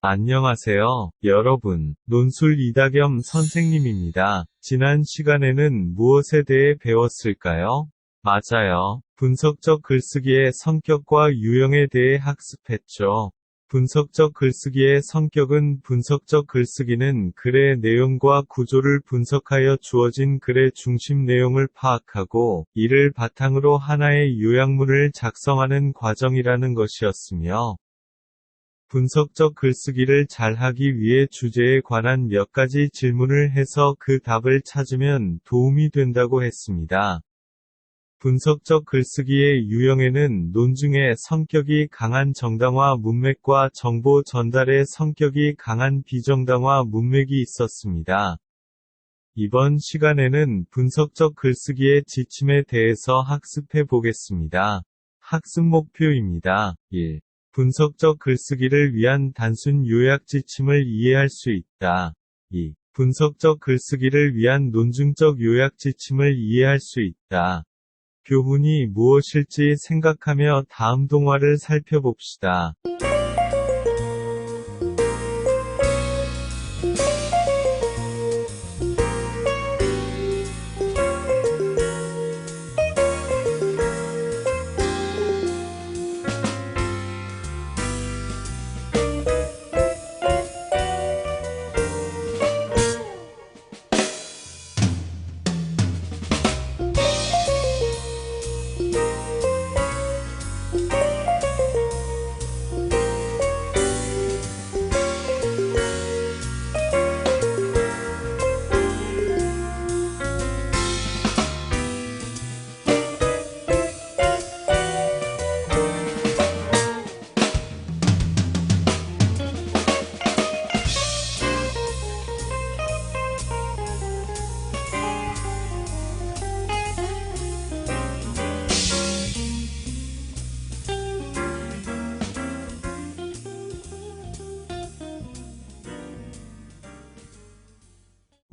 안녕하세요, 여러분. 논술 이다겸 선생님입니다. 지난 시간에는 무엇에 대해 배웠을까요? 맞아요. 분석적 글쓰기의 성격과 유형에 대해 학습했죠. 분석적 글쓰기의 성격은 분석적 글쓰기는 글의 내용과 구조를 분석하여 주어진 글의 중심 내용을 파악하고 이를 바탕으로 하나의 요약문을 작성하는 과정이라는 것이었으며, 분석적 글쓰기를 잘하기 위해 주제에 관한 몇 가지 질문을 해서 그 답을 찾으면 도움이 된다고 했습니다. 분석적 글쓰기의 유형에는 논증의 성격이 강한 정당화 문맥과 정보 전달의 성격이 강한 비정당화 문맥이 있었습니다. 이번 시간에는 분석적 글쓰기의 지침에 대해서 학습해 보겠습니다. 학습 목표입니다. 1. 분석적 글쓰기를 위한 단순 요약 지침을 이해할 수 있다. 2. 분석적 글쓰기를 위한 논증적 요약 지침을 이해할 수 있다. 교훈이 무엇일지 생각하며 다음 동화를 살펴봅시다.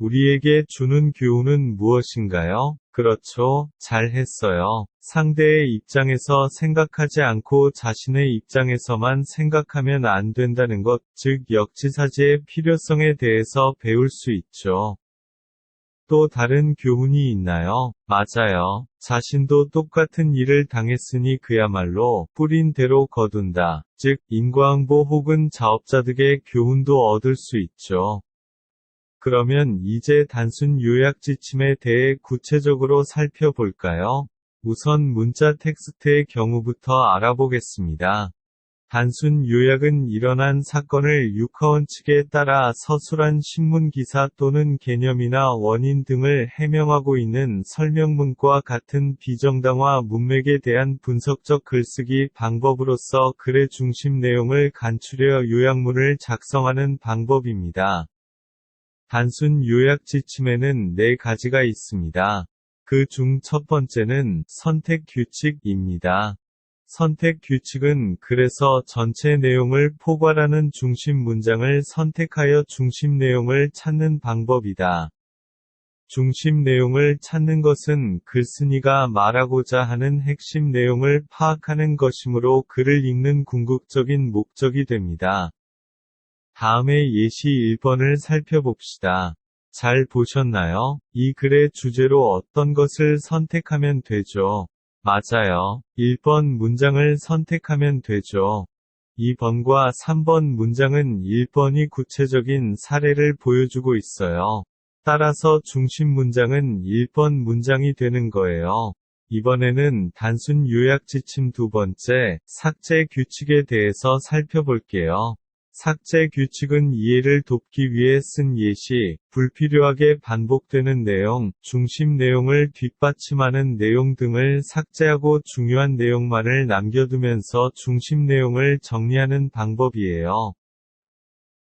우리에게 주는 교훈은 무엇인가요? 그렇죠. 잘했어요. 상대의 입장에서 생각하지 않고 자신의 입장에서만 생각하면 안 된다는 것, 즉 역지사지의 필요성에 대해서 배울 수 있죠. 또 다른 교훈이 있나요? 맞아요. 자신도 똑같은 일을 당했으니 그야말로 뿌린 대로 거둔다. 즉 인과응보 혹은 자업자득의 교훈도 얻을 수 있죠. 그러면 이제 단순 요약 지침에 대해 구체적으로 살펴볼까요? 우선 문자 텍스트의 경우부터 알아보겠습니다. 단순 요약은 일어난 사건을 육하원 측에 따라 서술한 신문 기사 또는 개념이나 원인 등을 해명하고 있는 설명문과 같은 비정당화 문맥에 대한 분석적 글쓰기 방법으로서 글의 중심 내용을 간추려 요약문을 작성하는 방법입니다. 단순 요약 지침에는 4가지가 있습니다. 그 중 첫 번째는 선택 규칙입니다. 선택 규칙은 글에서 전체 내용을 포괄하는 중심 문장을 선택하여 중심 내용을 찾는 방법이다. 중심 내용을 찾는 것은 글쓴이가 말하고자 하는 핵심 내용을 파악하는 것이므로 글을 읽는 궁극적인 목적이 됩니다. 다음에 예시 1번을 살펴봅시다. 잘 보셨나요? 이 글의 주제로 어떤 것을 선택하면 되죠? 맞아요. 1번 문장을 선택하면 되죠. 2번과 3번 문장은 1번이 구체적인 사례를 보여주고 있어요. 따라서 중심 문장은 1번 문장이 되는 거예요. 이번에는 단순 요약 지침 두 번째, 삭제 규칙에 대해서 살펴볼게요. 삭제 규칙은 이해를 돕기 위해 쓴 예시, 불필요하게 반복되는 내용, 중심 내용을 뒷받침하는 내용 등을 삭제하고 중요한 내용만을 남겨두면서 중심 내용을 정리하는 방법이에요.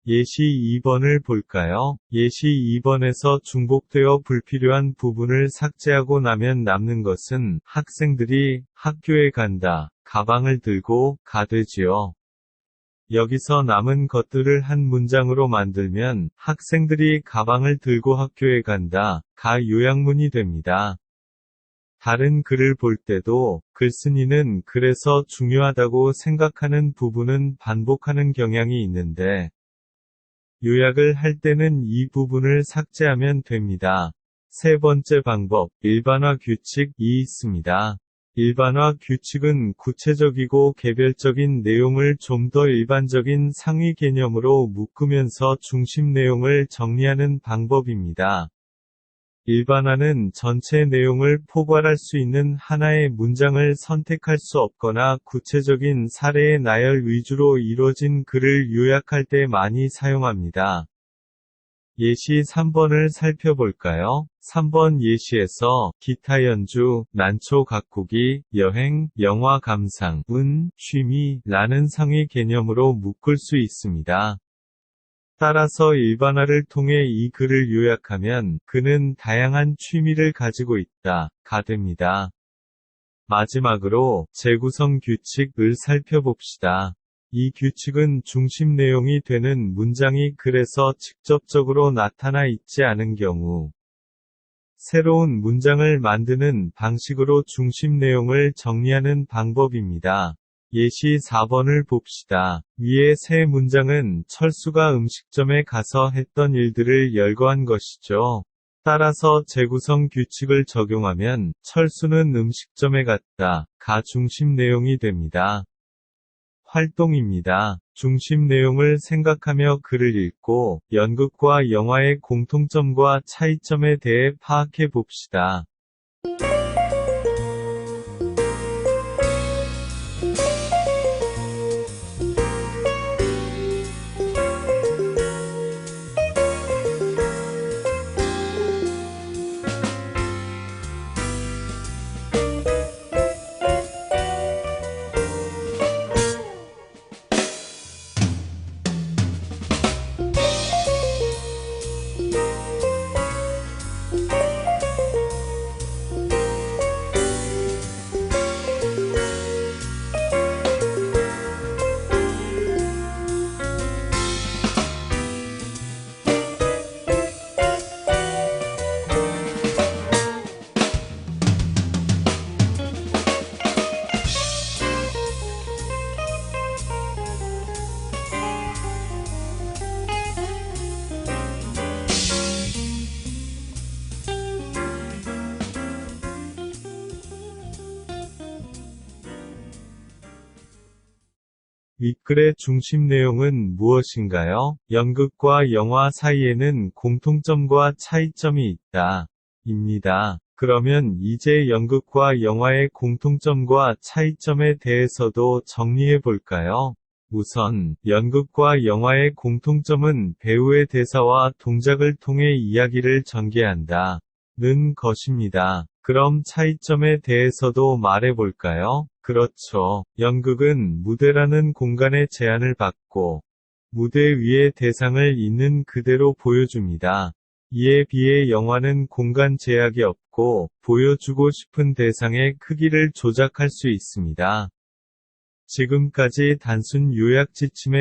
예시 2번을 볼까요? 예시 2번에서 중복되어 불필요한 부분을 삭제하고 나면 남는 것은 학생들이 학교에 간다, 가방을 들고 가되지요. 여기서 남은 것들을 한 문장으로 만들면 학생들이 가방을 들고 학교에 간다, 가 요약문이 됩니다. 다른 글을 볼 때도 글쓴이는 글에서 중요하다고 생각하는 부분은 반복하는 경향이 있는데 요약을 할 때는 이 부분을 삭제하면 됩니다. 세 번째 방법, 일반화 규칙이 있습니다. 일반화 규칙은 구체적이고 개별적인 내용을 좀 더 일반적인 상위 개념으로 묶으면서 중심 내용을 정리하는 방법입니다. 일반화는 전체 내용을 포괄할 수 있는 하나의 문장을 선택할 수 없거나 구체적인 사례의 나열 위주로 이루어진 글을 요약할 때 많이 사용합니다. 예시 3번을 살펴볼까요? 3번 예시에서 기타 연주, 난초 가꾸기, 여행, 영화 감상, 취미 라는 상위 개념으로 묶을 수 있습니다. 따라서 일반화를 통해 이 글을 요약하면 그는 다양한 취미를 가지고 있다 가 됩니다. 마지막으로 재구성 규칙을 살펴봅시다. 이 규칙은 중심 내용이 되는 문장이 글에서 직접적으로 나타나 있지 않은 경우 새로운 문장을 만드는 방식으로 중심 내용을 정리하는 방법입니다. 예시 4번을 봅시다. 위의 세 문장은 철수가 음식점에 가서 했던 일들을 열거한 것이죠. 따라서 재구성 규칙을 적용하면 철수는 음식점에 갔다가 중심 내용이 됩니다. 활동입니다. 중심 내용을 생각하며 글을 읽고 연극과 영화의 공통점과 차이점에 대해 파악해 봅시다. 윗글의 중심 내용은 무엇인가요? 연극과 영화 사이에는 공통점과 차이점이 있다. 입니다. 그러면 이제 연극과 영화의 공통점과 차이점에 대해서도 것정리해 볼까요? 우선, 연극과 영화의 공통점은 배우의 대사와 동작을 통해 이야기를 전개한다. 는 것입니다. 그럼 차이점에 대해서도 말해볼까요? 그렇죠. 연극은 무대라는 공간의 제한을 받고 무대 위의 대상을 있는 그대로 보여줍니다. 이에 비해 영화는 공간 제약이 없고 보여주고 싶은 대상의 크기를 조작할 수 있습니다. 지금까지 단순 요약 지침의